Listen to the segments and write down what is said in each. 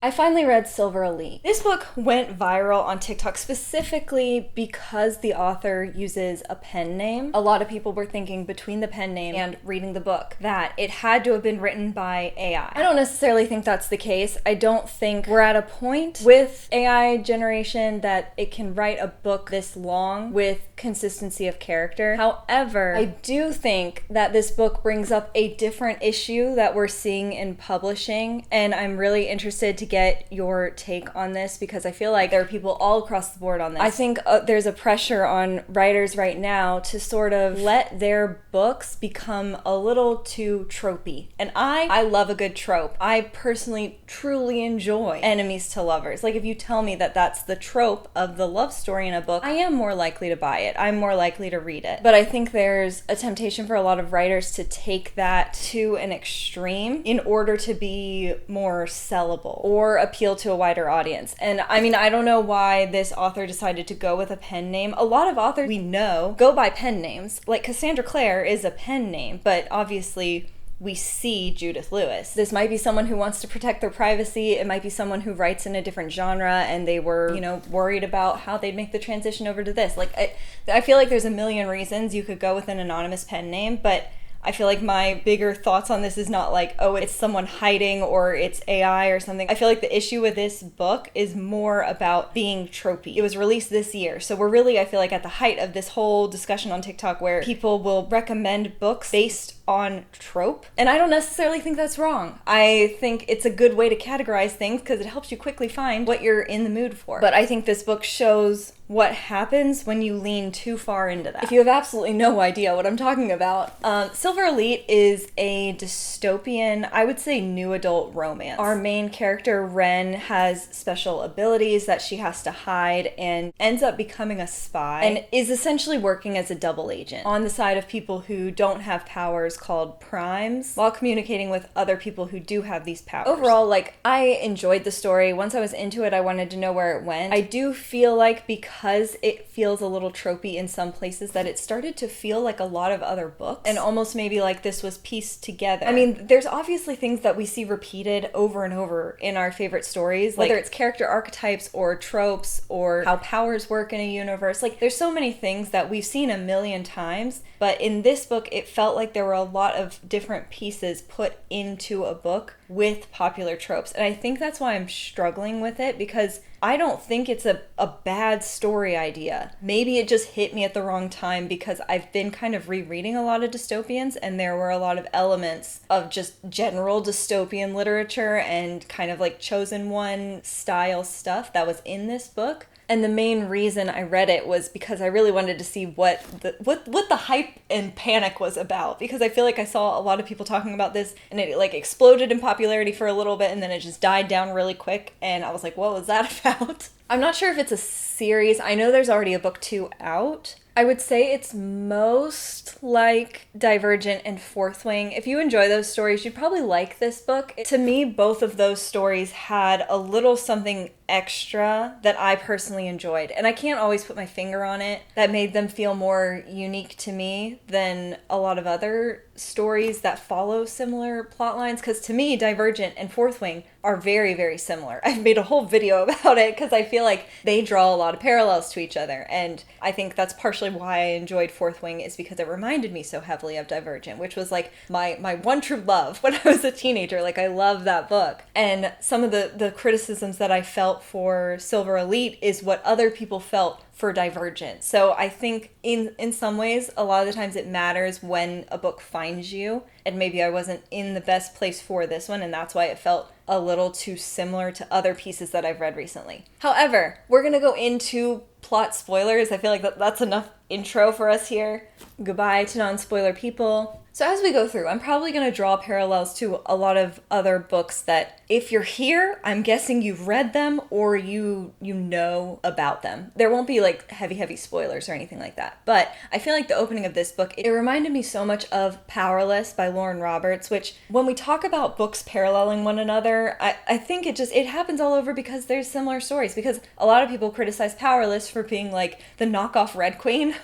I finally read Silver Elite. This book went viral on TikTok specifically because the author uses a pen name. A lot of people were thinking between the pen name and reading the book that it had to have been written by AI. I don't necessarily think that's the case. I don't think we're at a point with AI generation that it can write a book this long with consistency of character. However, I do think that this book brings up a different issue that we're seeing in publishing, and I'm really interested to get your take on this because I feel like there are people all across the board on this. I think there's a pressure on writers right now to sort of let their books become a little too tropey. And I love a good trope. I personally truly enjoy enemies to lovers. Like if you tell me that that's the trope of the love story in a book, I am more likely to buy it. I'm more likely to read it. But I think there's a temptation for a lot of writers to take that to an extreme in order to be more sellable or appeal to a wider audience. And I mean, I don't know why this author decided to go with a pen name. A lot of authors we know go by pen names. Like Cassandra Clare is a pen name, but obviously we see Judith Lewis. This might be someone who wants to protect their privacy. It might be someone who writes in a different genre and they were, worried about how they'd make the transition over to this. Like, I feel like there's a million reasons you could go with an anonymous pen name, but I feel like my bigger thoughts on this is not like, oh, it's someone hiding or it's AI or something. I feel like the issue with this book is more about being tropey. It was released this year, so we're really, I feel like, at the height of this whole discussion on TikTok where people will recommend books based on trope. And I don't necessarily think that's wrong. I think it's a good way to categorize things because it helps you quickly find what you're in the mood for. But I think this book shows what happens when you lean too far into that. If you have absolutely no idea what I'm talking about, Silver Elite is a dystopian, I would say new adult romance. Our main character, Wren, has special abilities that she has to hide and ends up becoming a spy and is essentially working as a double agent on the side of people who don't have powers called primes while communicating with other people who do have these powers. Overall, I enjoyed the story. Once I was into it, I wanted to know where it went. I do feel like because it feels a little tropey in some places that it started to feel like a lot of other books and almost maybe like this was pieced together. I mean, there's obviously things that we see repeated over and over in our favorite stories, whether it's character archetypes or tropes or how powers work in a universe. Like there's so many things that we've seen a million times, but in this book it felt like there were a lot of different pieces put into a book with popular tropes. And I think that's why I'm struggling with it because I don't think it's a bad story idea. Maybe it just hit me at the wrong time because I've been kind of rereading a lot of dystopians and there were a lot of elements of just general dystopian literature and kind of like chosen one style stuff that was in this book. And the main reason I read it was because I really wanted to see what the hype and panic was about. Because I feel like I saw a lot of people talking about this and it like exploded in popularity for a little bit and then it just died down really quick. And I was like, what was that about? I'm not sure if it's a series. I know there's already a book 2 out. I would say it's most like Divergent and Fourth Wing. If you enjoy those stories, you'd probably like this book. To me, both of those stories had a little something extra that I personally enjoyed. And I can't always put my finger on it. That made them feel more unique to me than a lot of other stories that follow similar plot lines. Because to me, Divergent and Fourth Wing are very, very similar. I've made a whole video about it because I feel like they draw a lot of parallels to each other. And I think that's partially why I enjoyed Fourth Wing is because it reminded me so heavily of Divergent, which was like my one true love when I was a teenager. Like I love that book. And some of the criticisms that I felt for Silver Elite is what other people felt for Divergent. So I think in some ways, a lot of the times it matters when a book finds you. And maybe I wasn't in the best place for this one, and that's why it felt a little too similar to other pieces that I've read recently. However, we're gonna go into plot spoilers. I feel like that's enough intro for us here. Goodbye to non-spoiler people. So as we go through, I'm probably going to draw parallels to a lot of other books that if you're here, I'm guessing you've read them or you know about them. There won't be like heavy spoilers or anything like that. But I feel like the opening of this book, it reminded me so much of Powerless by Lauren Roberts, which when we talk about books paralleling one another, I think it happens all over because there's similar stories. Because a lot of people criticize Powerless for being like the knockoff Red Queen,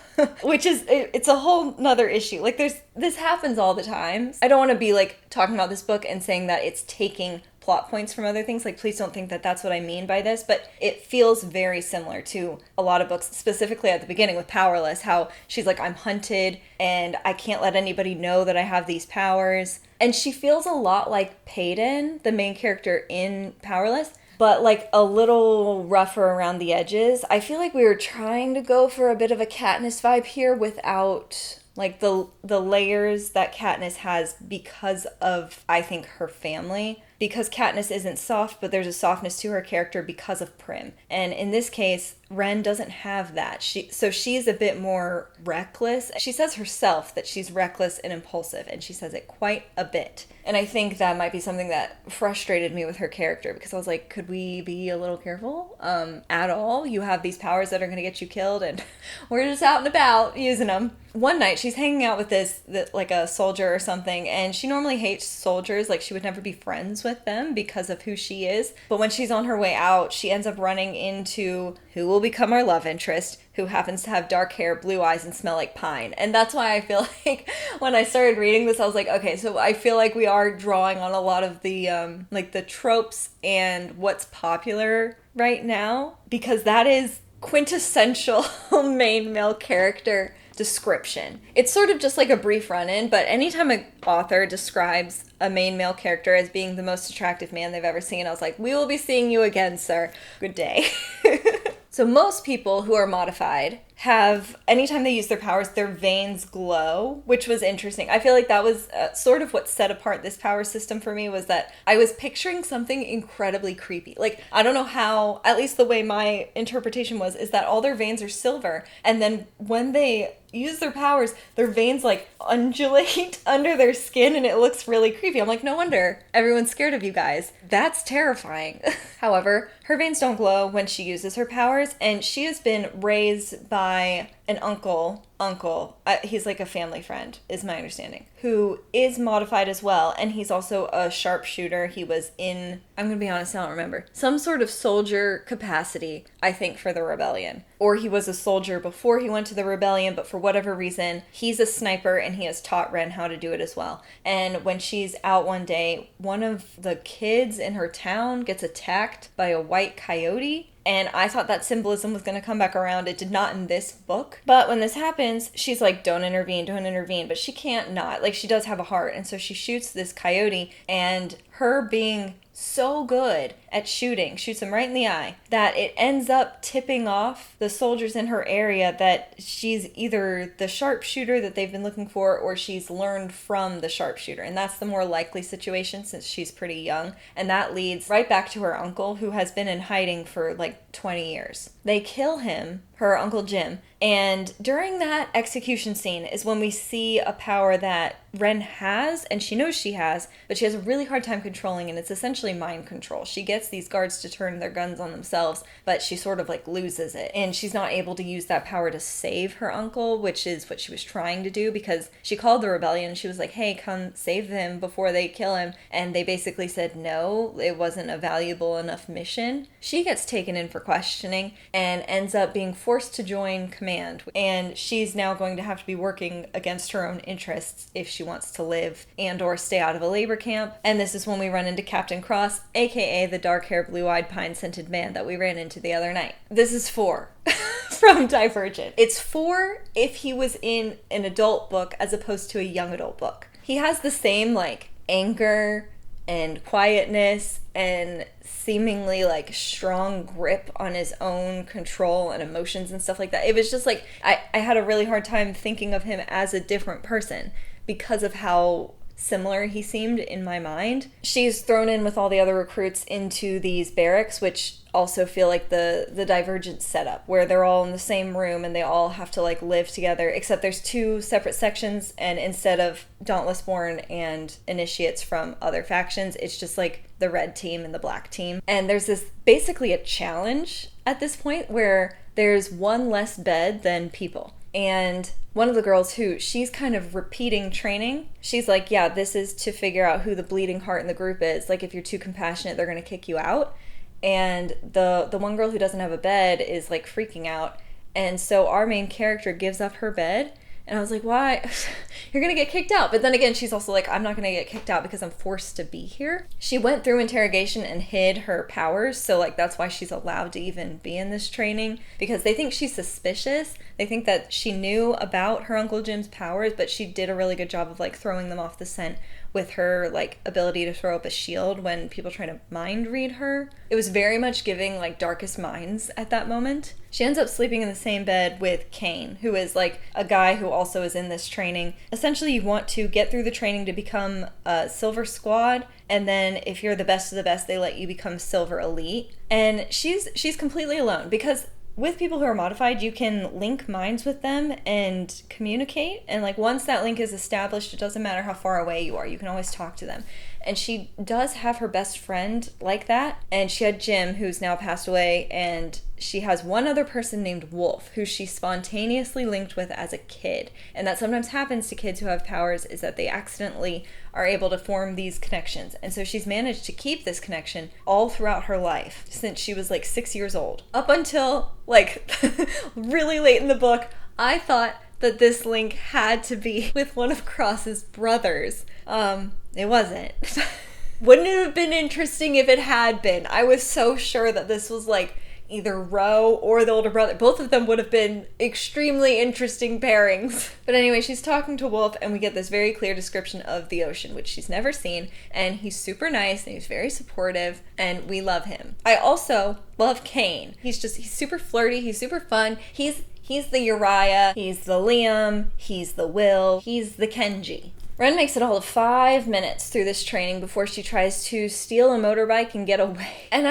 which is, it's a whole nother issue. Like this happens all the time. I don't want to be like talking about this book and saying that it's taking plot points from other things. Like, please don't think that that's what I mean by this, but it feels very similar to a lot of books, specifically at the beginning with Powerless, how she's like, I'm hunted and I can't let anybody know that I have these powers. And she feels a lot like Payton, the main character in Powerless, but like a little rougher around the edges. I feel like we were trying to go for a bit of a Katniss vibe here without like the layers that Katniss has because of, I think, her family. Because Katniss isn't soft, but there's a softness to her character because of Prim. And in this case, Wren doesn't have that. So she's a bit more reckless. She says herself that she's reckless and impulsive, and she says it quite a bit. And I think that might be something that frustrated me with her character, because I was like, could we be a little careful at all? You have these powers that are going to get you killed, and we're just out and about using them. One night, she's hanging out with like a soldier or something, and she normally hates soldiers. Like, she would never be friends with them because of who she is. But when she's on her way out, she ends up running into who will become our love interest, who happens to have dark hair, blue eyes, and smell like pine. And that's why I feel like when I started reading this, I was like, okay, so I feel like we are drawing on a lot of the like the tropes and what's popular right now, because that is quintessential main male character description. It's sort of just like a brief run-in, but anytime an author describes a main male character as being the most attractive man they've ever seen, I was like, we will be seeing you again, sir. Good day. So most people who are modified have, anytime they use their powers, their veins glow, which was interesting. I feel like that was sort of what set apart this power system for me, was that I was picturing something incredibly creepy. Like, I don't know how, at least the way my interpretation was, is that all their veins are silver, and then when they use their powers, their veins like undulate under their skin, and it looks really creepy. I'm like, no wonder everyone's scared of you guys. That's terrifying. However, her veins don't glow when she uses her powers, and she has been raised by an uncle, he's like a family friend, is my understanding, who is modified as well, and he's also a sharpshooter. He was in, I'm gonna be honest, I don't remember, some sort of soldier capacity, I think, for the rebellion. Or he was a soldier before he went to the rebellion, but for whatever reason, he's a sniper, and he has taught Wren how to do it as well. And when she's out one day, one of the kids in her town gets attacked by a white coyote, and I thought that symbolism was going to come back around. It did not in this book. But when this happens, she's like, don't intervene. But she can't not. Like, she does have a heart. And so she shoots this coyote, and her being so good at shooting, shoots him right in the eye, that it ends up tipping off the soldiers in her area that she's either the sharpshooter that they've been looking for, or she's learned from the sharpshooter. And that's the more likely situation, since she's pretty young. And that leads right back to her uncle, who has been in hiding for like 20 years. They kill him, her Uncle Jim, and during that execution scene is when we see a power that Wren has, and she knows she has, but she has a really hard time controlling, and it's essentially mind control. She gets these guards to turn their guns on themselves, but she sort of like loses it, and she's not able to use that power to save her uncle, which is what she was trying to do, because she called the rebellion and she was like, hey, come save him before they kill him, and they basically said no, it wasn't a valuable enough mission. She gets taken in for questioning and ends up being forced to join command, and she's now going to have to be working against her own interests if she wants to live and or stay out of a labor camp. And this is when we run into Captain Cross, aka the dark-haired, blue-eyed, pine-scented man that we ran into the other night. This is 4 from Divergent. It's 4 if he was in an adult book as opposed to a young adult book. He has the same like anger and quietness and seemingly like strong grip on his own control and emotions and stuff like that. It was just like, I had a really hard time thinking of him as a different person because of how similar he seemed in my mind. She's thrown in with all the other recruits into these barracks, which also feel like the Divergent setup, where they're all in the same room and they all have to like live together, except there's 2 separate sections, and instead of Dauntlessborn and initiates from other factions, it's just like the red team and the black team. And there's this basically a challenge at this point where there's 1 less bed than people. And one of the girls who she's kind of repeating training, she's like, yeah, this is to figure out who the bleeding heart in the group is. Like, if you're too compassionate, they're going to kick you out. And the one girl who doesn't have a bed is like freaking out. And so our main character gives up her bed And I was like, why? You're gonna get kicked out. But then again, she's also like, I'm not gonna get kicked out because I'm forced to be here. She went through interrogation and hid her powers, so like that's why she's allowed to even be in this training, because they think she's suspicious. They think that she knew about her Uncle Jim's powers, but she did a really good job of like throwing them off the scent with her like ability to throw up a shield when people try to mind read her. It was very much giving like Darkest Minds at that moment. She ends up sleeping in the same bed with Kaine, who is like a guy who also is in this training. Essentially, you want to get through the training to become a Silver Squad, and then if you're the best of the best, they let you become Silver Elite. And she's completely alone, because with people who are modified, you can link minds with them and communicate. And like once that link is established, it doesn't matter how far away you are. You can always talk to them. And she does have her best friend like that. And she had Jim, who's now passed away. And she has one other person named Wolf, who she spontaneously linked with as a kid. And that sometimes happens to kids who have powers, is that they accidentally are able to form these connections. And so she's managed to keep this connection all throughout her life since she was like 6 years old. Up until like really late in the book, I thought that this link had to be with one of Cross's brothers. It wasn't. Wouldn't it have been interesting if it had been? I was so sure that this was like either Ro or the older brother. Both of them would have been extremely interesting pairings. But anyway, she's talking to Wolf, and we get this very clear description of the ocean, which she's never seen, and he's super nice, and he's very supportive, and we love him. I also love Kaine. He's super flirty, he's super fun. He's the Uriah, he's the Liam, he's the Will, he's the Kenji. Wren makes it all of 5 minutes through this training before she tries to steal a motorbike and get away. And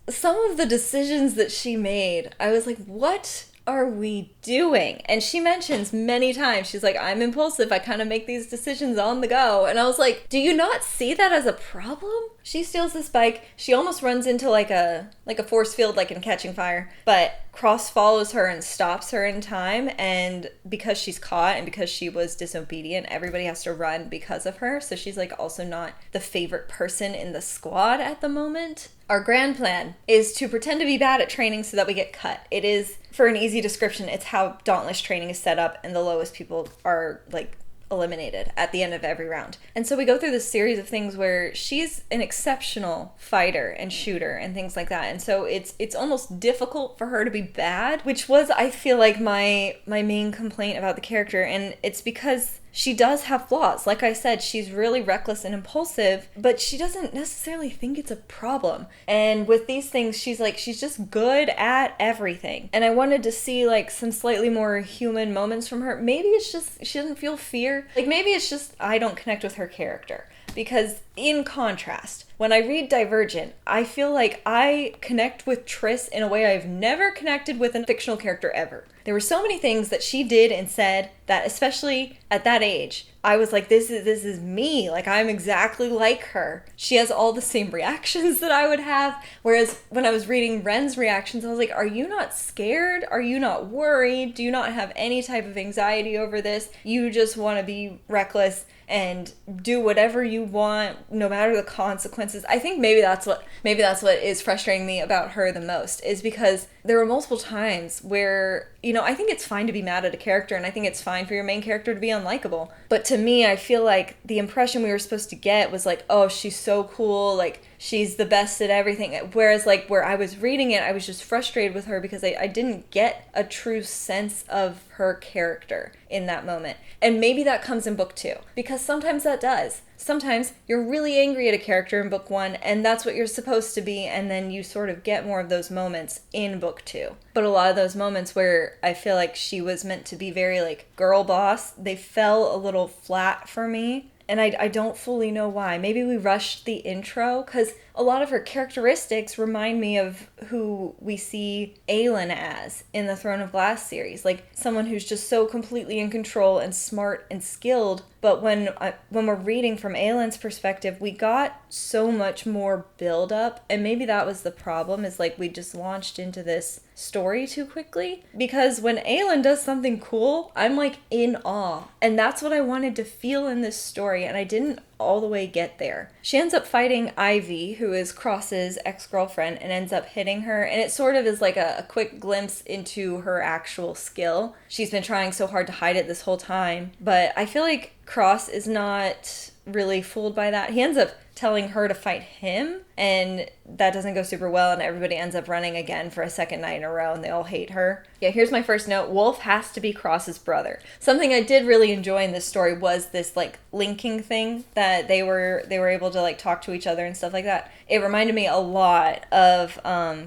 some of the decisions that she made, I was like, what are we doing? And she mentions many times, she's like, I'm impulsive, I kind of make these decisions on the go. And I was like, do you not see that as a problem? She steals this bike, she almost runs into like a force field, like in Catching Fire, but Cross follows her and stops her in time, and because she's caught and because she was disobedient, everybody has to run because of her, so she's like also not the favorite person in the squad at the moment. Our grand plan is to pretend to be bad at training so that we get cut. It is, for an easy description, it's how Dauntless training is set up, and the lowest people are like eliminated at the end of every round. And so we go through this series of things where she's an exceptional fighter and shooter and things like that. And so it's almost difficult for her to be bad, which was, I feel like, my main complaint about the character. And it's because she does have flaws. Like I said, she's really reckless and impulsive, but she doesn't necessarily think it's a problem. And with these things, she's just good at everything. And I wanted to see like some slightly more human moments from her. Maybe it's just she doesn't feel fear. Like maybe it's just I don't connect with her character. Because in contrast, when I read Divergent, I feel like I connect with Triss in a way I've never connected with a fictional character ever. There were so many things that she did and said that, especially at that age, I was like, this is me. Like, I'm exactly like her. She has all the same reactions that I would have. Whereas when I was reading Wren's reactions, I was like, are you not scared? Are you not worried? Do you not have any type of anxiety over this? You just want to be reckless and do whatever you want, no matter the consequences. I think maybe that's what is frustrating me about her the most, is because there were multiple times where, you know, I think it's fine to be mad at a character, and I think it's fine for your main character to be unlikable. But to me, I feel like the impression we were supposed to get was like, oh, she's so cool, like, she's the best at everything. Whereas, like, where I was reading it, I was just frustrated with her because I didn't get a true sense of her character in that moment. And maybe that comes in book 2, because sometimes that does. Sometimes you're really angry at a character in book 1, and that's what you're supposed to be, and then you sort of get more of those moments in book 2. But a lot of those moments where I feel like she was meant to be very, like, girl boss, they fell a little flat for me. And I don't fully know why. Maybe we rushed the intro, because a lot of her characteristics remind me of who we see Aelin as in the Throne of Glass series. Like, someone who's just so completely in control and smart and skilled. But when we're reading from Aelin's perspective, we got so much more build-up. And maybe that was the problem, is like we just launched into this story too quickly. Because when Aelin does something cool, I'm like in awe. And that's what I wanted to feel in this story. And I didn't all the way get there. She ends up fighting Ivy, who is Cross's ex-girlfriend, and ends up hitting her. And it sort of is like a quick glimpse into her actual skill. She's been trying so hard to hide it this whole time. But I feel like Cross is not really fooled by that. He ends up telling her to fight him, and that doesn't go super well, and everybody ends up running again for a second night in a row, and they all hate her. Yeah, here's my first note. Wolf has to be Cross's brother. Something I did really enjoy in this story was this, like, linking thing that they were able to, like, talk to each other and stuff like that. It reminded me a lot of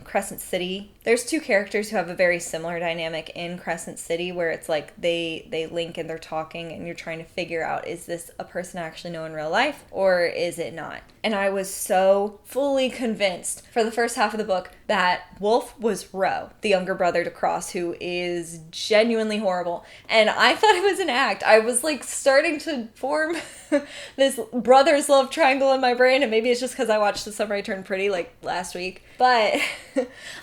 Crescent City. There's two characters who have a very similar dynamic in Crescent City, where it's like they link and they're talking, and you're trying to figure out, is this a person I actually know in real life, or is it not? And I was so fully convinced for the first half of the book that Wolf was Ro, the younger brother to Cross, who is genuinely horrible. And I thought it was an act. I was like starting to form this brother's love triangle in my brain, and maybe it's just because I watched The Summer I Turned Pretty like last week. But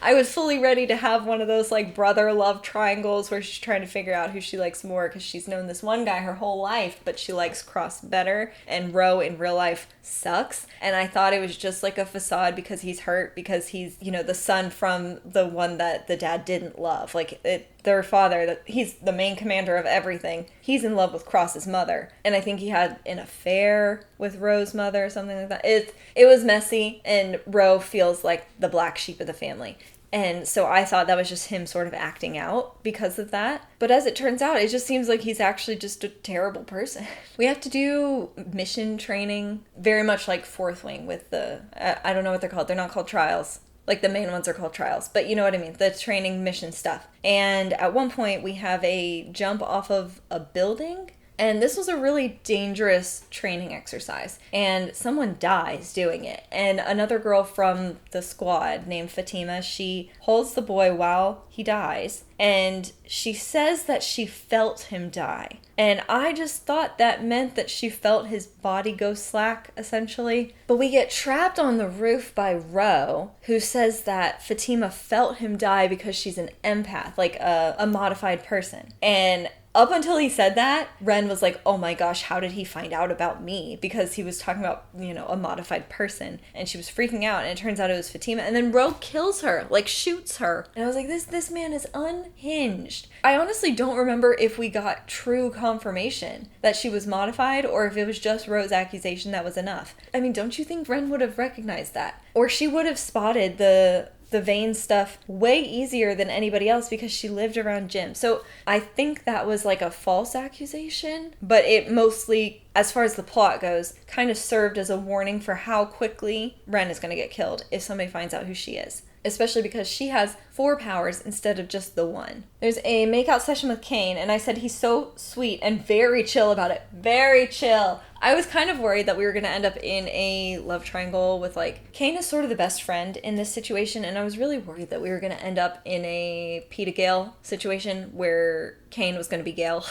I was fully ready to have one of those like brother love triangles where she's trying to figure out who she likes more, because she's known this one guy her whole life, but she likes Cross better, and Ro in real life sucks. And I thought it was just like a facade because he's hurt, because he's, you know, the son from the one that the dad didn't love. Like, their father, that he's the main commander of everything, he's in love with Cross's mother, and I think he had an affair with Ro's mother or something like that. It was messy, and Ro feels like the black sheep of the family. And so I thought that was just him sort of acting out because of that. But as it turns out, it just seems like he's actually just a terrible person. We have to do mission training, very much like Fourth Wing with the, I don't know what they're called. They're not called trials. Like, the main ones are called trials, but you know what I mean, the training mission stuff. And at one point we have a jump off of a building, and this was a really dangerous training exercise, and someone dies doing it. And another girl from the squad named Fatima, she holds the boy while he dies, and she says that she felt him die. And I just thought that meant that she felt his body go slack, essentially. But we get trapped on the roof by Ro, who says that Fatima felt him die because she's an empath, like a modified person. And up until he said that, Wren was like, oh my gosh, how did he find out about me? Because he was talking about, you know, a modified person. And she was freaking out, and it turns out it was Fatima. And then Ro kills her, like shoots her. And I was like, this man is unhinged. I honestly don't remember if we got true confirmation that she was modified, or if it was just Ro's accusation that was enough. I mean, don't you think Wren would have recognized that? Or she would have spotted the vein stuff way easier than anybody else because she lived around Jim. So I think that was like a false accusation, but it mostly, as far as the plot goes, kind of served as a warning for how quickly Wren is going to get killed if somebody finds out who she is. Especially because she has 4 powers instead of just the 1. There's a makeout session with Kaine, and I said he's so sweet and very chill about it. Very chill. I was kind of worried that we were going to end up in a love triangle with, like, Kaine is sort of the best friend in this situation, and I was really worried that we were going to end up in a Peeta Gale situation where Kaine was going to be Gale.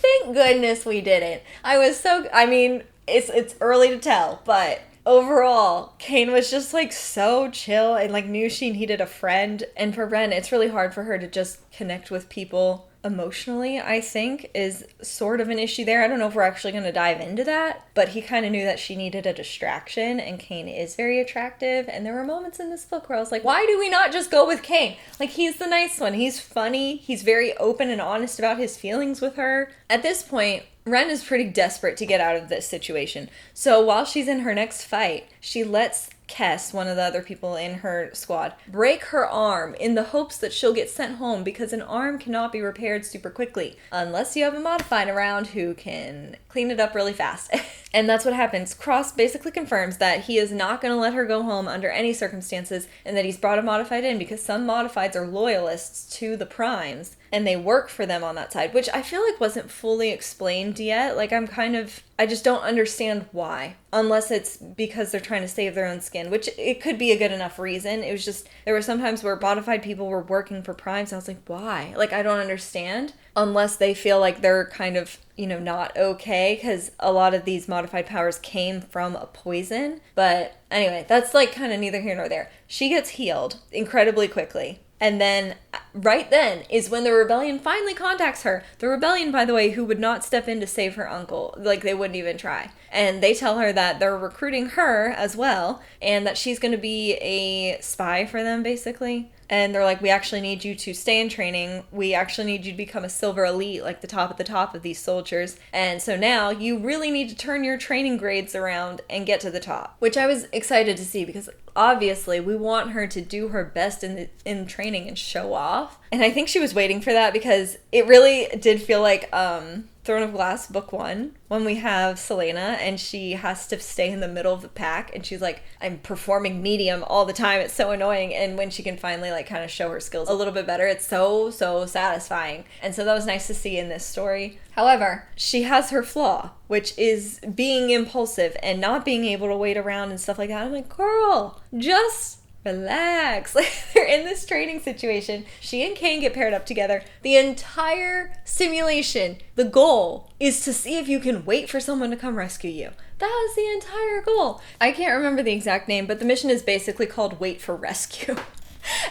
Thank goodness we didn't. I mean, it's early to tell, but overall, Kaine was just like so chill and like knew she needed a friend. And for Wren, it's really hard for her to just connect with people emotionally, I think, is sort of an issue there. I don't know if we're actually going to dive into that, but he kind of knew that she needed a distraction, and Kaine is very attractive. And there were moments in this book where I was like, why do we not just go with Kaine? Like, he's the nice one. He's funny. He's very open and honest about his feelings with her. At this point, Wren is pretty desperate to get out of this situation. So while she's in her next fight, she lets Kess, one of the other people in her squad, break her arm in the hopes that she'll get sent home, because an arm cannot be repaired super quickly unless you have a modified around who can clean it up really fast. And that's what happens. Cross basically confirms that he is not going to let her go home under any circumstances, and that he's brought a modified in because some modifieds are loyalists to the primes and they work for them on that side, which I feel like wasn't fully explained yet. Like, I just don't understand why, unless it's because they're trying to save their own skin, which it could be a good enough reason. It was just, there were some times where modified people were working for primes, and I was like, why? Like, I don't understand, unless they feel like they're kind of, you know, not okay, because a lot of these modified powers came from a poison. But anyway, that's like kind of neither here nor there. She gets healed incredibly quickly. And then right then is when the rebellion finally contacts her. The rebellion, by the way, who would not step in to save her uncle. Like, they wouldn't even try. And they tell her that they're recruiting her as well, and that she's going to be a spy for them, basically. And they're like, we actually need you to stay in training. We actually need you to become a silver elite, like the top at the top of these soldiers. And so now you really need to turn your training grades around and get to the top, which I was excited to see because obviously we want her to do her best in training and show off. And I think she was waiting for that because it really did feel like Throne of Glass book 1 when we have Selena and she has to stay in the middle of the pack and she's like, I'm performing medium all the time, it's so annoying. And when she can finally like kind of show her skills a little bit better, it's so satisfying. And so that was nice to see in this story. However, she has her flaw, which is being impulsive and not being able to wait around and stuff like that. I'm like, girl, just relax. Like, they're in this training situation. She and Kaine get paired up together. The entire simulation, the goal is to see if you can wait for someone to come rescue you. That was the entire goal. I can't remember the exact name, but the mission is basically called Wait for Rescue.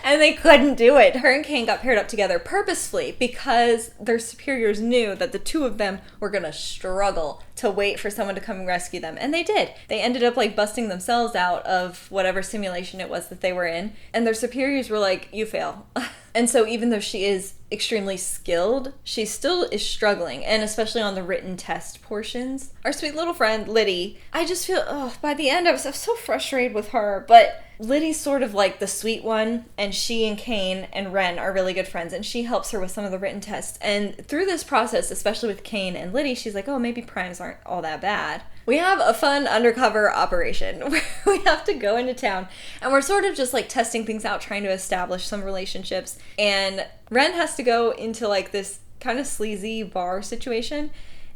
And they couldn't do it. Her and Kaine got paired up together purposefully because their superiors knew that the two of them were going to struggle to wait for someone to come and rescue them. And they did. They ended up like busting themselves out of whatever simulation it was that they were in. And their superiors were like, you fail. And so even though she is extremely skilled, she still is struggling, and especially on the written test portions. Our sweet little friend, Liddy, I just feel, by the end I was so frustrated with her, but Liddy's sort of like the sweet one, and she and Kaine and Wren are really good friends, and she helps her with some of the written tests. And through this process, especially with Kaine and Liddy, she's like, oh, maybe primes aren't all that bad. We have a fun undercover operation where we have to go into town and we're sort of just like testing things out, trying to establish some relationships. And Wren has to go into like this kind of sleazy bar situation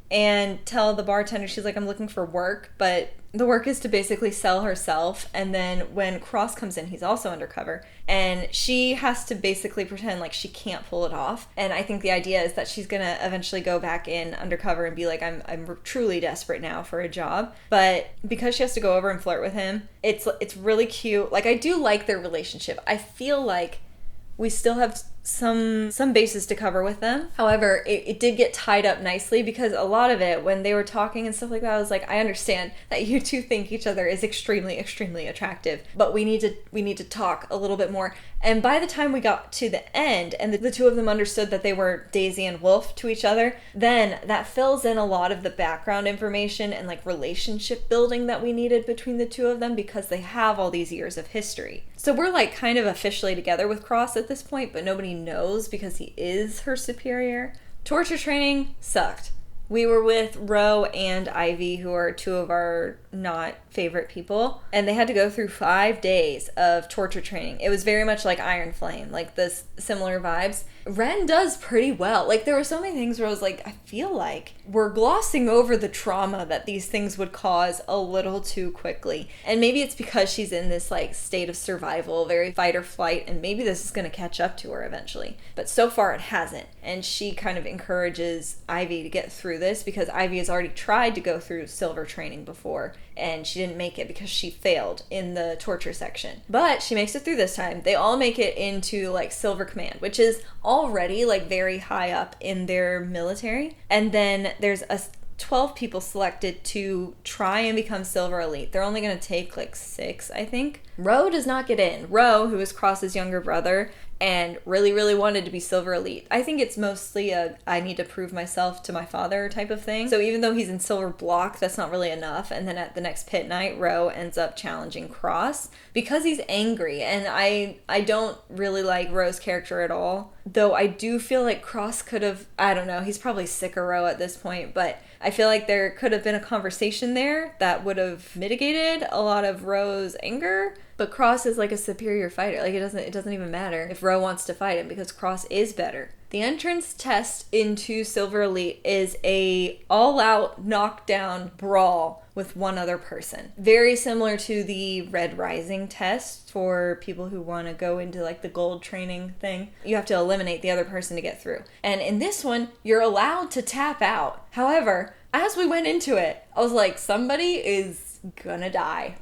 and tell the bartender, she's like, I'm looking for work, but the work is to basically sell herself. And then when Cross comes in, he's also undercover, and she has to basically pretend like she can't pull it off. And I think the idea is that she's gonna eventually go back in undercover and be like, I'm truly desperate now for a job. But because she has to go over and flirt with him, it's really cute. Like, I do like their relationship. I feel like we still have some bases to cover with them. However, it did get tied up nicely because a lot of it, when they were talking and stuff like that, I was like, I understand that you two think each other is extremely, extremely attractive, but we need to talk a little bit more. And by the time we got to the end and the two of them understood that they were Daisy and Wolf to each other, then that fills in a lot of the background information and like relationship building that we needed between the two of them because they have all these years of history. So we're like kind of officially together with Cross at this point, but nobody knows because he is her superior. Torture training sucked. We were with Ro and Ivy, who are two of our not favorite people, and they had to go through 5 days of torture training. It was very much like Iron Flame, like this similar vibes. Wren does pretty well. Like, there were so many things where I was like, I feel like we're glossing over the trauma that these things would cause a little too quickly. And maybe it's because she's in this like state of survival, very fight or flight, and maybe this is going to catch up to her eventually. But so far it hasn't. And she kind of encourages Ivy to get through this because Ivy has already tried to go through silver training before and she didn't make it because she failed in the torture section. But she makes it through this time. They all make it into like Silver Command, which is already like very high up in their military. And then there's 12 people selected to try and become Silver Elite. They're only going to take like 6, I think. Ro does not get in. Ro, who is Cross's younger brother and really, really wanted to be Silver Elite. I think it's mostly a I need to prove myself to my father type of thing. So even though he's in Silver Block, that's not really enough. And then at the next pit night, Ro ends up challenging Cross because he's angry. And I don't really like Ro's character at all. Though I do feel like Cross could have, I don't know, he's probably sick of Ro at this point, but I feel like there could have been a conversation there that would have mitigated a lot of Ro's anger. But Cross is like a superior fighter. Like, it doesn't even matter if Ro wants to fight him because Cross is better. The entrance test into Silver Elite is a all-out knockdown brawl with one other person. Very similar to the Red Rising test for people who want to go into like the gold training thing. You have to eliminate the other person to get through. And in this one, you're allowed to tap out. However, as we went into it, I was like, somebody is gonna die.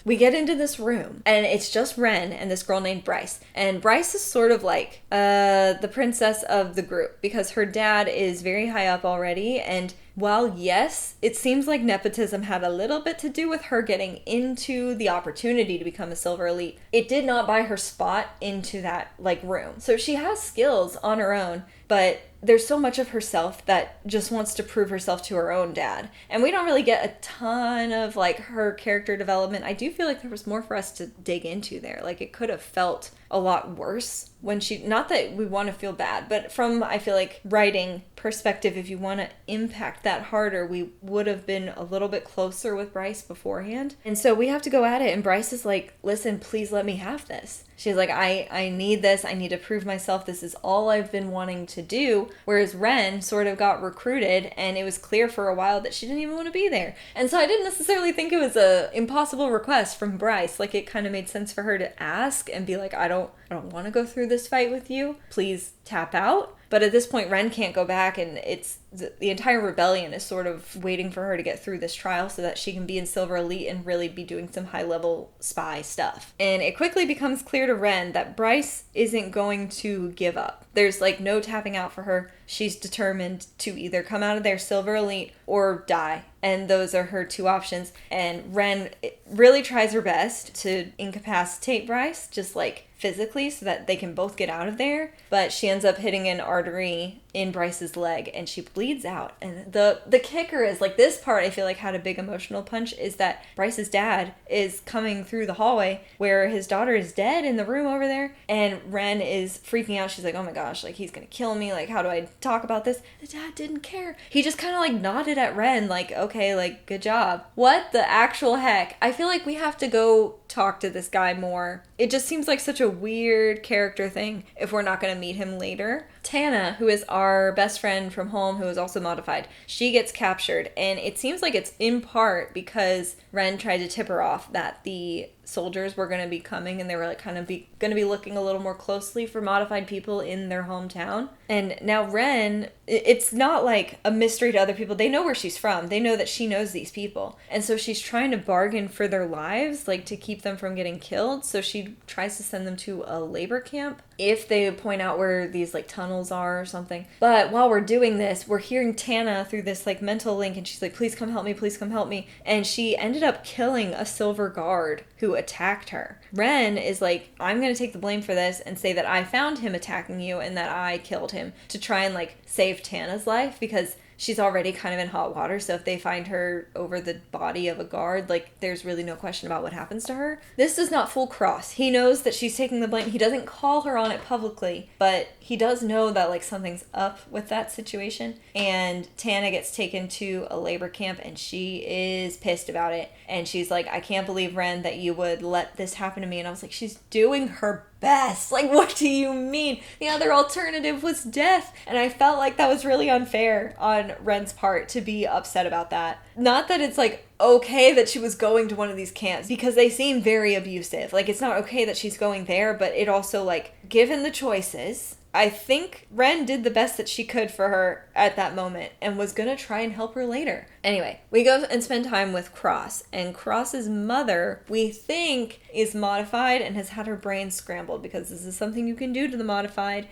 we get into this room and it's just Wren and this girl named Bryce. And Bryce is sort of like the princess of the group because her dad is very high up already. And while yes, it seems like nepotism had a little bit to do with her getting into the opportunity to become a silver elite, it did not buy her spot into that like room. So she has skills on her own, but there's so much of herself that just wants to prove herself to her own dad. And we don't really get a ton of like her character development. I do feel like there was more for us to dig into there. Like it could have felt a lot worse when she, not that we want to feel bad, but from, I feel like, writing perspective, if you want to impact that harder, we would have been a little bit closer with Bryce beforehand. And so we have to go at it. And Bryce is like, listen, please let me have this. She's like, I need this. I need to prove myself. This is all I've been wanting to do. Whereas Wren sort of got recruited and it was clear for a while that she didn't even want to be there. And so I didn't necessarily think it was a impossible request from Bryce. Like it kind of made sense for her to ask and be like, I don't want to go through this fight with you. Please tap out. But at this point, Wren can't go back, and it's the entire rebellion is sort of waiting for her to get through this trial so that she can be in Silver Elite and really be doing some high-level spy stuff. And it quickly becomes clear to Wren that Bryce isn't going to give up. There's like no tapping out for her. She's determined to either come out of there Silver Elite or die. And those are her two options. And Wren really tries her best to incapacitate Bryce, just like physically, so that they can both get out of there. But she ends up hitting an artery in Bryce's leg and she bleeds out. And the kicker is, like, this part I feel like had a big emotional punch, is that Bryce's dad is coming through the hallway where his daughter is dead in the room over there. And Wren is freaking out. She's like, oh my gosh, like, he's gonna kill me. Like, how do I talk about this? The dad didn't care. He just kind of like nodded at Wren like, okay, like, good job. What the actual heck? I feel like we have to go talk to this guy more. It just seems like such a weird character thing if we're not going to meet him later. Tana, who is our best friend from home, who is also modified, she gets captured, and it seems like it's in part because Wren tried to tip her off that the soldiers were going to be coming, and they were like kind of going to be looking a little more closely for modified people in their hometown. And now Wren, it's not like a mystery to other people. They know where she's from. They know that she knows these people. And so she's trying to bargain for their lives, like to keep them from getting killed. So she tries to send them to a labor camp if they point out where these like tunnels are or something. But while we're doing this, we're hearing Tana through this like mental link, and she's like, please come help me, please come help me. And she ended up killing a silver guard who attacked her. Wren is like, I'm gonna take the blame for this and say that I found him attacking you and that I killed him, to try and like save Tana's life, because she's already kind of in hot water. So if they find her over the body of a guard, like, there's really no question about what happens to her. This does not fool Cross. He knows that she's taking the blame. He doesn't call her on it publicly, but he does know that like something's up with that situation. And Tana gets taken to a labor camp and she is pissed about it. And she's like, I can't believe, Wren, that you would let this happen to me. And I was like, she's doing her best. Like, what do you mean? The other alternative was death. And I felt like that was really unfair on Wren's part to be upset about that. Not that it's like okay that she was going to one of these camps, because they seem very abusive. Like, it's not okay that she's going there, but it also, like, given the choices, I think Wren did the best that she could for her at that moment and was gonna try and help her later. Anyway, we go and spend time with Cross, and Cross's mother, we think, is modified and has had her brain scrambled, because this is something you can do to the modified.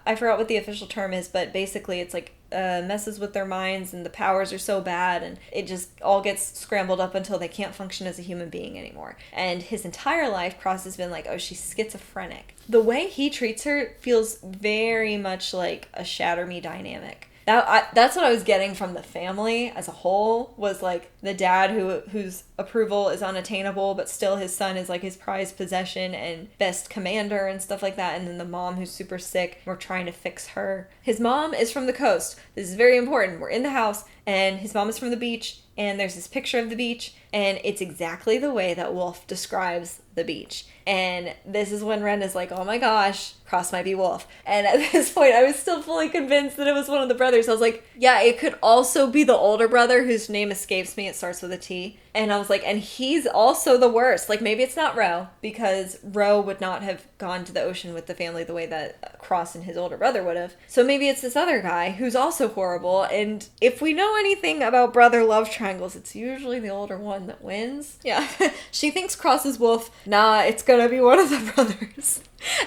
I forgot what the official term is, but basically it's like messes with their minds, and the powers are so bad, and it just all gets scrambled up until they can't function as a human being anymore. And his entire life, Cross has been like, oh, she's schizophrenic. The way he treats her feels very much like a Shatter Me dynamic. That's what I was getting from the family as a whole, was like the dad whose approval is unattainable, but still his son is like his prized possession and best commander and stuff like that. And then the mom who's super sick, we're trying to fix her. His mom is from the coast. This is very important. We're in the house and his mom is from the beach, and there's this picture of the beach, and it's exactly the way that Wolf describes the beach. And this is when Wren is like, oh my gosh, Cross might be Wolf. And at this point, I was still fully convinced that it was one of the brothers. I was like, yeah, it could also be the older brother whose name escapes me. It starts with a T. And I was like, and he's also the worst. Like, maybe it's not Ro, because Ro would not have gone to the ocean with the family the way that Cross and his older brother would have. So maybe it's this other guy who's also horrible. And if we know anything about brother love triangles, it's usually the older one that wins. Yeah. She thinks Cross is wolf. Nah, it's gonna be one of the brothers.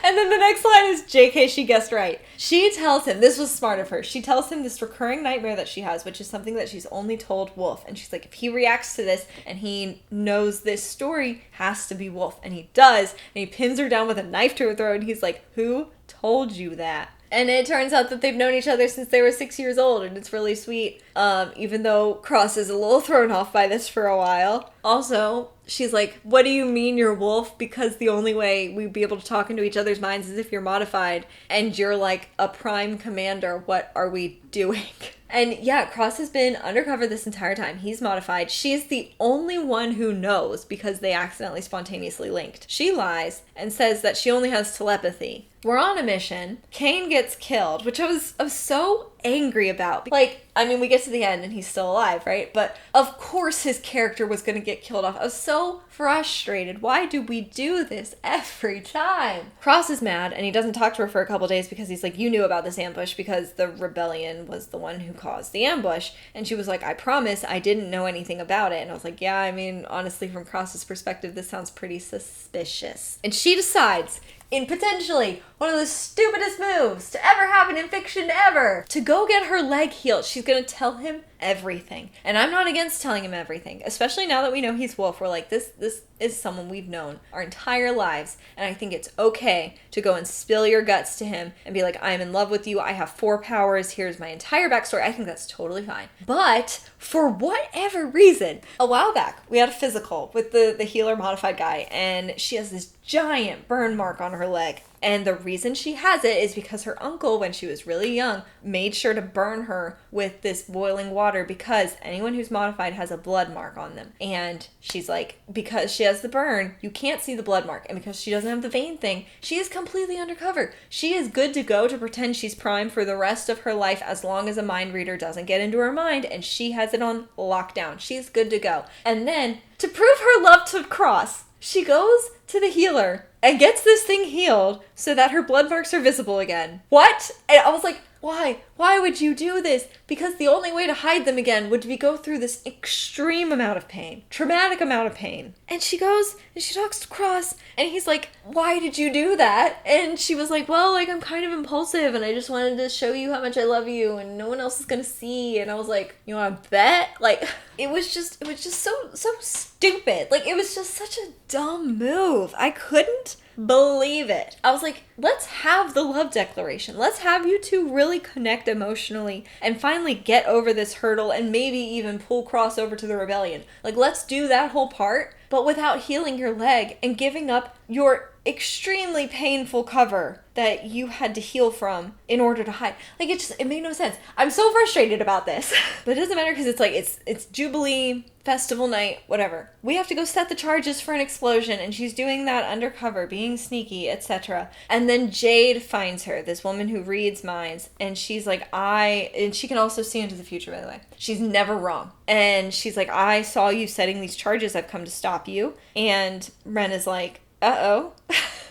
And then the next line is, JK, she guessed right. She tells him, this was smart of her, she tells him this recurring nightmare that she has, which is something that she's only told Wolf. And she's like, if he reacts to this and he knows this story, has to be Wolf. And he does. And he pins her down with a knife to her throat. And he's like, who told you that? And it turns out that they've known each other since they were 6 years old, and it's really sweet. Even though Cross is a little thrown off by this for a while. Also, she's like, what do you mean you're wolf? Because the only way we'd be able to talk into each other's minds is if you're modified, and you're like a prime commander. What are we doing? And yeah, Cross has been undercover this entire time. He's modified. She's the only one who knows because they accidentally spontaneously linked. She lies and says that she only has telepathy. We're on a mission. Kaine gets killed, which I was so angry about. Like, I mean, we get to the end and he's still alive, right? But of course his character was going to get killed off. I was so frustrated. Why do we do this every time? Cross is mad and he doesn't talk to her for a couple days because he's like, you knew about this ambush because the rebellion was the one who caused the ambush. And she was like, I promise I didn't know anything about it. And I was like, yeah, I mean, honestly, from Cross's perspective, this sounds pretty suspicious. And she decides, in potentially one of the stupidest moves to ever happen in fiction ever, to go get her leg healed. She's gonna tell him everything. And I'm not against telling him everything, especially now that we know he's wolf. We're like, this is someone we've known our entire lives, and I think it's okay to go and spill your guts to him and be like, I'm in love with you, I have 4 powers, here's my entire backstory. I think that's totally fine. But for whatever reason, a while back we had a physical with the healer modified guy, and she has this giant burn mark on her leg. And the reason she has it is because her uncle, when she was really young, made sure to burn her with this boiling water because anyone who's modified has a blood mark on them. And she's like, because she has the burn, you can't see the blood mark. And because she doesn't have the vein thing, she is completely undercover. She is good to go to pretend she's Prime for the rest of her life as long as a mind reader doesn't get into her mind, and she has it on lockdown. She's good to go. And then, to prove her love to Cross, she goes to the healer and gets this thing healed so that her blood marks are visible again. What? And I was like, why? Why would you do this? Because the only way to hide them again would be go through this extreme amount of pain, traumatic amount of pain. And she goes and she talks to Cross and he's like, why did you do that? And she was like, well, like, I'm kind of impulsive and I just wanted to show you how much I love you and no one else is gonna see. And I was like, you want to bet? Like, it was just so stupid. Like, it was just such a dumb move. I couldn't believe it. I was like, let's have the love declaration. Let's have you two really connect emotionally and finally get over this hurdle and maybe even pull Cross over to the rebellion. Like, let's do that whole part, but without healing your leg and giving up your extremely painful cover that you had to heal from in order to hide. Like, it made no sense. I'm so frustrated about this. But it doesn't matter because it's like, it's Jubilee, festival night, whatever. We have to go set the charges for an explosion, and she's doing that undercover, being sneaky, etc. And then Jade finds her, this woman who reads minds, and she's like, and she can also see into the future, by the way. She's never wrong. And she's like, I saw you setting these charges, I've come to stop you. And Wren is like, uh-oh.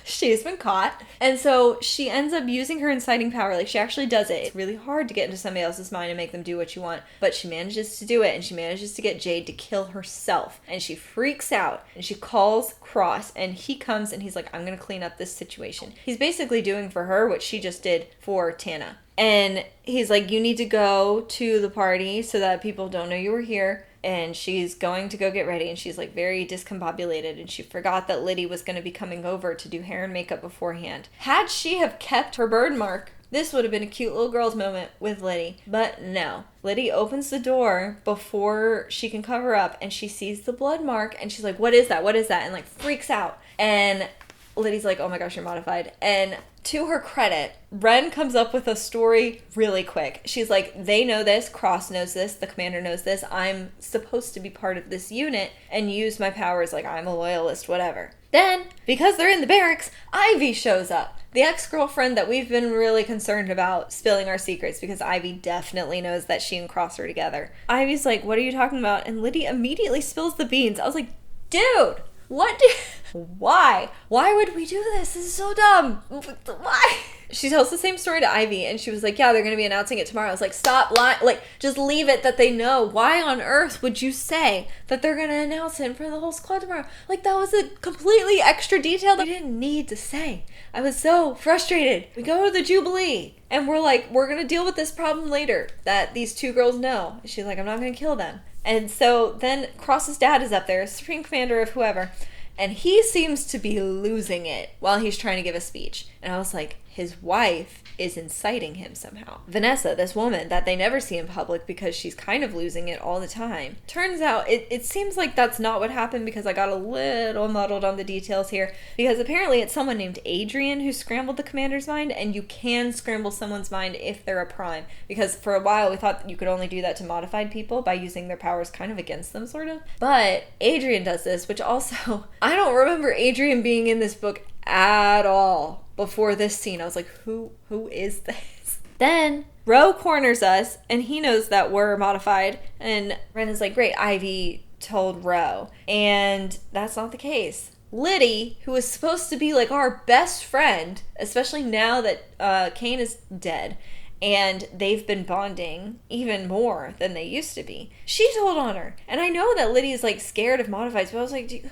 She's been caught. And so she ends up using her inciting power. Like, she actually does it. It's really hard to get into somebody else's mind and make them do what you want. But she manages to do it, and she manages to get Jade to kill herself. And she freaks out, and she calls Cross, and he comes, and he's like, I'm going to clean up this situation. He's basically doing for her what she just did for Tana. And he's like, you need to go to the party so that people don't know you were here. And she's going to go get ready, and she's like very discombobulated, and she forgot that Liddy was going to be coming over to do hair and makeup beforehand. Had she have kept her bird mark, this would have been a cute little girl's moment with Liddy. But no. Liddy opens the door before she can cover up, and she sees the blood mark, and she's like, what is that? What is that? And like freaks out. And Liddy's like, oh my gosh, you're modified. And to her credit, Wren comes up with a story really quick. She's like, they know this, Cross knows this, the commander knows this, I'm supposed to be part of this unit and use my powers like I'm a loyalist, whatever. Then, because they're in the barracks, Ivy shows up. the ex-girlfriend that we've been really concerned about spilling our secrets because Ivy definitely knows that she and Cross are together. Ivy's like, what are you talking about? And Liddy immediately spills the beans. I was like, dude, why? Why would we do this? This is so dumb. Why? She tells the same story to Ivy, and she was like, yeah, they're going to be announcing it tomorrow. I was like, stop lying. Like, just leave it that they know. Why on earth would you say that they're going to announce it in front of the whole squad tomorrow? Like, that was a completely extra detail that I didn't need to say. I was so frustrated. We go to the Jubilee, and we're like, we're going to deal with this problem later that these two girls know. And she's like, I'm not going to kill them. And so then Cross's dad is up there, Supreme Commander of whoever, and he seems to be losing it while he's trying to give a speech. And I was like, his wife is inciting him somehow. Vanessa, this woman that they never see in public because she's kind of losing it all the time. Turns out it seems like that's not what happened because I got a little muddled on the details here. Because apparently it's someone named Adrian who scrambled the commander's mind, and you can scramble someone's mind if they're a prime. Because for a while we thought that you could only do that to modified people by using their powers kind of against them, sort of. But Adrian does this, which also, I don't remember Adrian being in this book at all. Before this scene, I was like, who is this? Then Ro corners us, and he knows that we're modified, and Wren is like, great, Ivy told Ro. And that's not the case. Liddy, who is supposed to be like our best friend, especially now that Kaine is dead, and they've been bonding even more than they used to be, she told on her. And I know that Liddy is like scared of modifieds, but I was like, it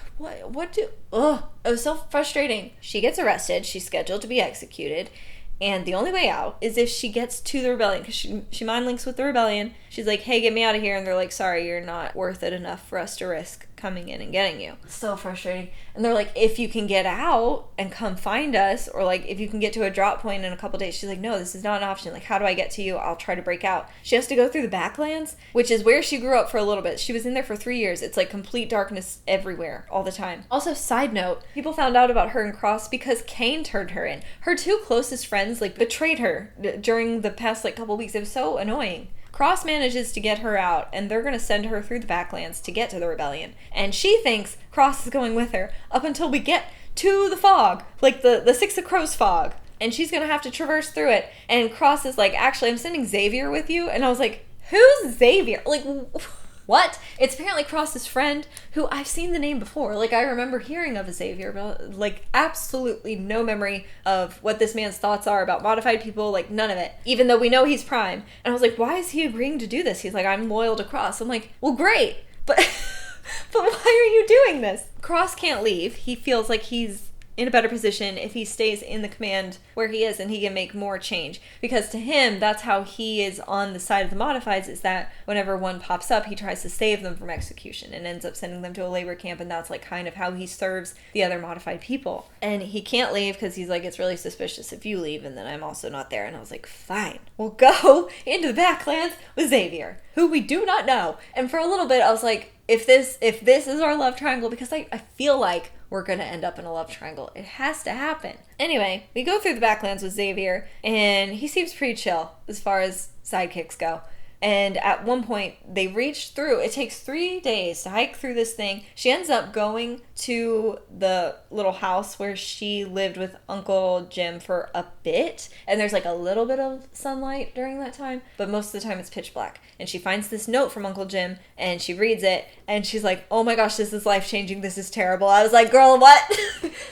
was so frustrating. She gets arrested, she's scheduled to be executed, and the only way out is if she gets to the rebellion, because she mind links with the rebellion. She's like, hey, get me out of here, and they're like, sorry, you're not worth it enough for us to risk coming in and getting you. So frustrating. And they're like, if you can get out and come find us, or like if you can get to a drop point in a couple days. She's like, no, this is not an option. Like, how do I get to you? I'll try to break out. She has to go through the backlands, which is where she grew up for a little bit. She was in there for 3 years. It's like complete darkness everywhere all the time. Also, side note, people found out about her and Cross because Kaine turned her in. Her two closest friends like betrayed her during the past like couple weeks. It was so annoying. Cross manages to get her out, and they're going to send her through the backlands to get to the rebellion. And she thinks Cross is going with her up until we get to the fog, like the Six of Crows fog. And she's going to have to traverse through it. And Cross is like, actually, I'm sending Xavier with you. And I was like, who's Xavier? Like, what? It's apparently Cross's friend, who I've seen the name before. Like, I remember hearing of a Xavier, but like absolutely no memory of what this man's thoughts are about modified people, like none of it, even though we know he's prime. And I was like, why is he agreeing to do this? He's like, I'm loyal to Cross. I'm like, well, great, but but why are you doing this? Cross can't leave. He feels like he's in a better position if he stays in the command where he is, and he can make more change, because to him that's how he is on the side of the modifieds, is that whenever one pops up he tries to save them from execution and ends up sending them to a labor camp, and that's like kind of how he serves the other modified people. And he can't leave because he's like, it's really suspicious if you leave and then I'm also not there. And I was like, fine, we'll go into the backlands with Xavier, who we do not know. And for a little bit I was like, if this is our love triangle, because I feel like we're going to end up in a love triangle. It has to happen. Anyway, we go through the backlands with Xavier, and he seems pretty chill as far as sidekicks go. And at one point, they reach through. It takes 3 days to hike through this thing. She ends up going to the little house where she lived with Uncle Jim for a bit. And there's like a little bit of sunlight during that time, but most of the time it's pitch black. And she finds this note from Uncle Jim, and she reads it, and she's like, oh my gosh, this is life-changing. This is terrible. I was like, girl, what?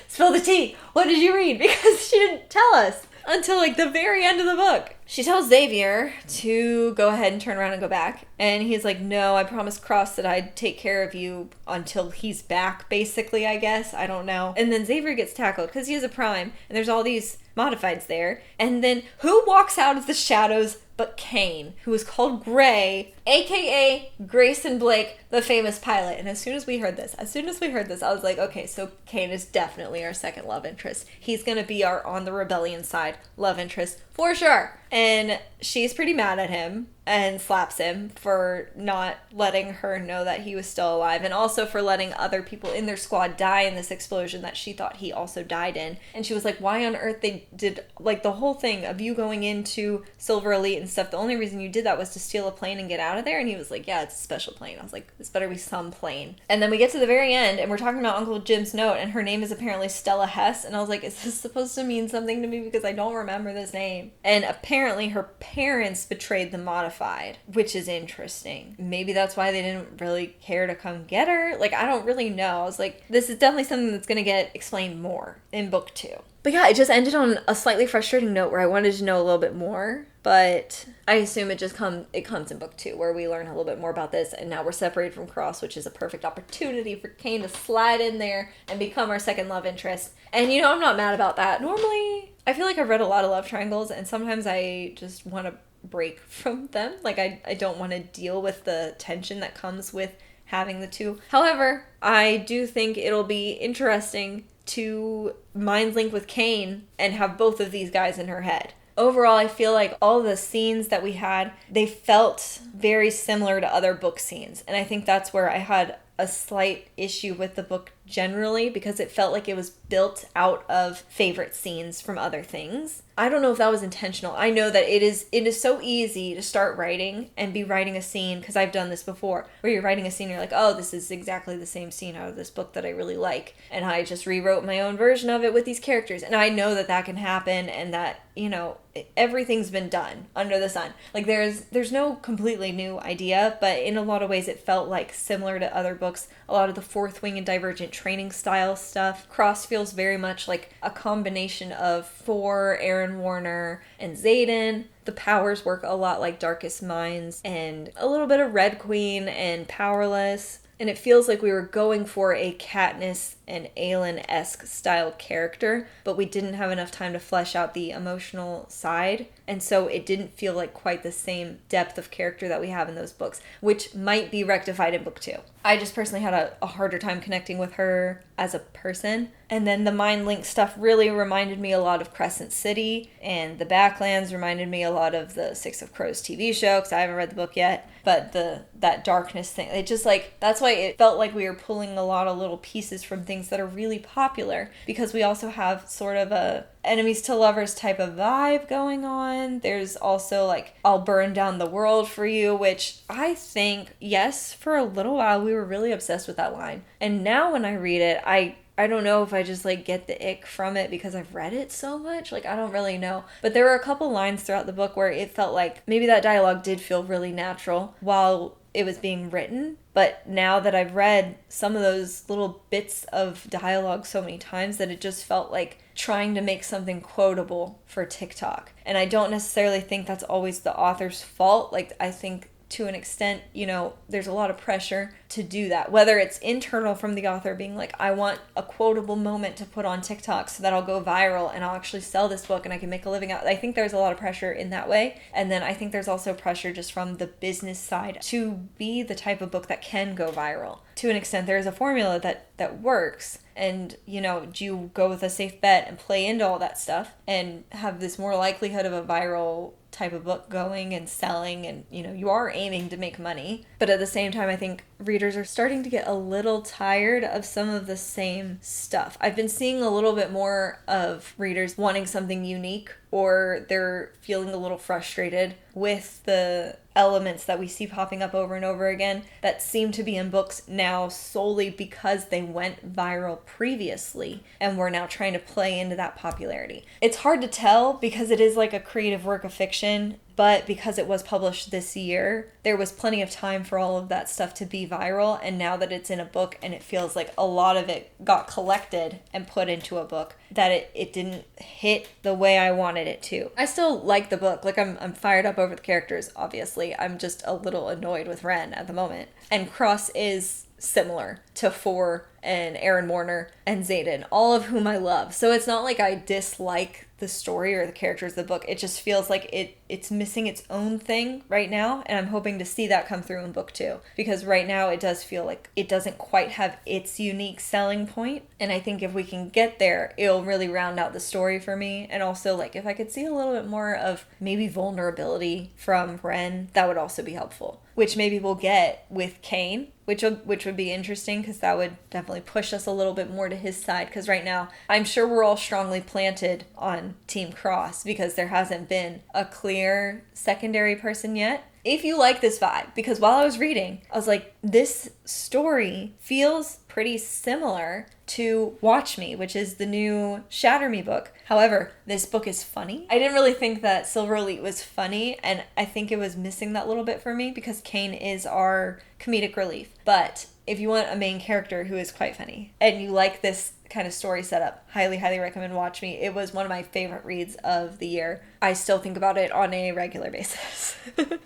Spill the tea. What did you read? Because she didn't tell us until like the very end of the book. She tells Xavier to go ahead and turn around and go back. And he's like, no, I promised Cross that I'd take care of you until he's back, basically, I guess. I don't know. And then Xavier gets tackled because he is a prime, and there's all these modifieds there. And then who walks out of the shadows but Kaine, who is called Gray, aka Grayson Blake, the famous pilot. And as soon as we heard this, I was like, okay, so Kaine is definitely our second love interest. He's gonna be our on the rebellion side love interest for sure. And she's pretty mad at him and slaps him for not letting her know that he was still alive, and also for letting other people in their squad die in this explosion that she thought he also died in. And she was like, why on earth they did like the whole thing of you going into Silver Elite and and stuff, the only reason you did that was to steal a plane and get out of there. And he was like, yeah, it's a special plane. I was like, this better be some plane. And then we get to the very end and we're talking about Uncle Jim's note, and her name is apparently Stella Hess. And I was like, is this supposed to mean something to me? Because I don't remember this name. And apparently her parents betrayed the Modified, which is interesting. Maybe that's why they didn't really care to come get her. Like, I don't really know. I was like, this is definitely something that's going to get explained more in book 2. But yeah, it just ended on a slightly frustrating note where I wanted to know a little bit more. But I assume it comes in book 2 where we learn a little bit more about this, and now we're separated from Cross, which is a perfect opportunity for Kaine to slide in there and become our second love interest. And you know, I'm not mad about that. Normally, I feel like I've read a lot of love triangles, and sometimes I just want to break from them. Like, I don't want to deal with the tension that comes with having the two. However, I do think it'll be interesting to mind link with Kaine and have both of these guys in her head. Overall, I feel like all the scenes that we had, they felt very similar to other book scenes. And I think that's where I had a slight issue with the book generally, because it felt like it was built out of favorite scenes from other things. I don't know if that was intentional. I know that it is so easy to start writing and be writing a scene, because I've done this before, where you're writing a scene, you're like, oh, this is exactly the same scene out of this book that I really like, and I just rewrote my own version of it with these characters. And I know that that can happen, and that, you know, everything's been done under the sun. Like, there's no completely new idea, but in a lot of ways it felt like similar to other books. A lot of the Fourth Wing and Divergent training style stuff. Cross feels very much like a combination of For, Aaron Warner, and Xaden. The powers work a lot like Darkest Minds, and a little bit of Red Queen and Powerless. And it feels like we were going for a Katniss and Aelin-esque style character, but we didn't have enough time to flesh out the emotional side. And so it didn't feel like quite the same depth of character that we have in those books, which might be rectified in book 2. I just personally had a harder time connecting with her as a person. And then the mind link stuff really reminded me a lot of Crescent City, and the Backlands reminded me a lot of the Six of Crows TV show, because I haven't read the book yet. But that darkness thing, it just like, that's why it felt like we were pulling a lot of little pieces from things that are really popular, because we also have sort of a enemies to lovers type of vibe going on. There's also like, I'll burn down the world for you, which I think, yes, for a little while we were really obsessed with that line. And now when I read it, I don't know if I just like get the ick from it because I've read it so much. Like, I don't really know. But there were a couple lines throughout the book where it felt like maybe that dialogue did feel really natural while it was being written. But now that I've read some of those little bits of dialogue so many times, that it just felt like trying to make something quotable for TikTok. And I don't necessarily think that's always the author's fault. Like, I think to an extent, you know, there's a lot of pressure to do that. Whether it's internal from the author being like, I want a quotable moment to put on TikTok so that I'll go viral and I'll actually sell this book and I can make a living out. I think there's a lot of pressure in that way. And then I think there's also pressure just from the business side to be the type of book that can go viral. To an extent, there is a formula that works. And, you know, do you go with a safe bet and play into all that stuff and have this more likelihood of a viral type of book going and selling, and, you know, you are aiming to make money. But at the same time, I think readers are starting to get a little tired of some of the same stuff. I've been seeing a little bit more of readers wanting something unique, or they're feeling a little frustrated with the elements that we see popping up over and over again that seem to be in books now solely because they went viral previously and we're now trying to play into that popularity. It's hard to tell because it is like a creative work of fiction, but because it was published this year, there was plenty of time for all of that stuff to be viral. And now that it's in a book and it feels like a lot of it got collected and put into a book, that it didn't hit the way I wanted it to. I still like the book. Like, I'm fired up over the characters, obviously. I'm just a little annoyed with Wren at the moment. And Cross is similar to For and Aaron Warner and Xaden, all of whom I love. So it's not like I dislike the story or the characters of the book. It just feels like it's missing its own thing right now, and I'm hoping to see that come through in book 2, because right now it does feel like it doesn't quite have its unique selling point, and I think if we can get there, it'll really round out the story for me. And also, like, if I could see a little bit more of maybe vulnerability from Wren, that would also be helpful. which maybe we'll get with Kaine, which would be interesting because that would definitely push us a little bit more to his side, because right now I'm sure we're all strongly planted on Team Cross because there hasn't been a clear secondary person yet. If you like this vibe, because while I was reading, I was like, this story feels pretty similar to Watch Me, which is the new Shatter Me book. However, this book is funny. I didn't really think that Silver Elite was funny, and I think it was missing that little bit for me because Kaine is our comedic relief. But if you want a main character who is quite funny and you like this kind of story setup, highly recommend Watch Me. It was one of my favorite reads of the year. I still think about it on a regular basis.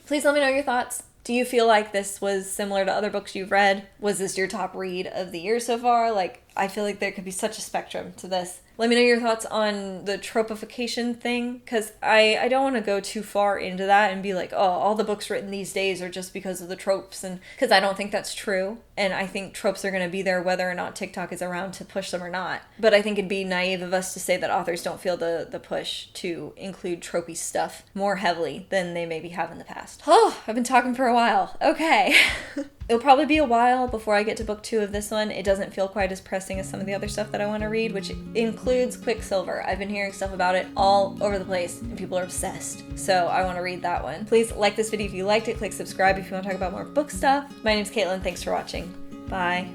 Please let me know your thoughts. Do you feel like this was similar to other books you've read? Was this your top read of the year so far? Like, I feel like there could be such a spectrum to this. Let me know your thoughts on the tropification thing, because I don't want to go too far into that and be like, oh, all the books written these days are just because of the tropes, and because I don't think that's true. And I think tropes are going to be there whether or not TikTok is around to push them or not. But I think it'd be naive of us to say that authors don't feel the push to include tropey stuff more heavily than they maybe have in the past. Oh, I've been talking for a while. Okay. It'll probably be a while before I get to book 2 of this one. It doesn't feel quite as pressing as some of the other stuff that I want to read, which includes Quicksilver. I've been hearing stuff about it all over the place, and people are obsessed. So I want to read that one. Please like this video if you liked it. Click subscribe if you want to talk about more book stuff. My name's Katelyn. Thanks for watching. Bye.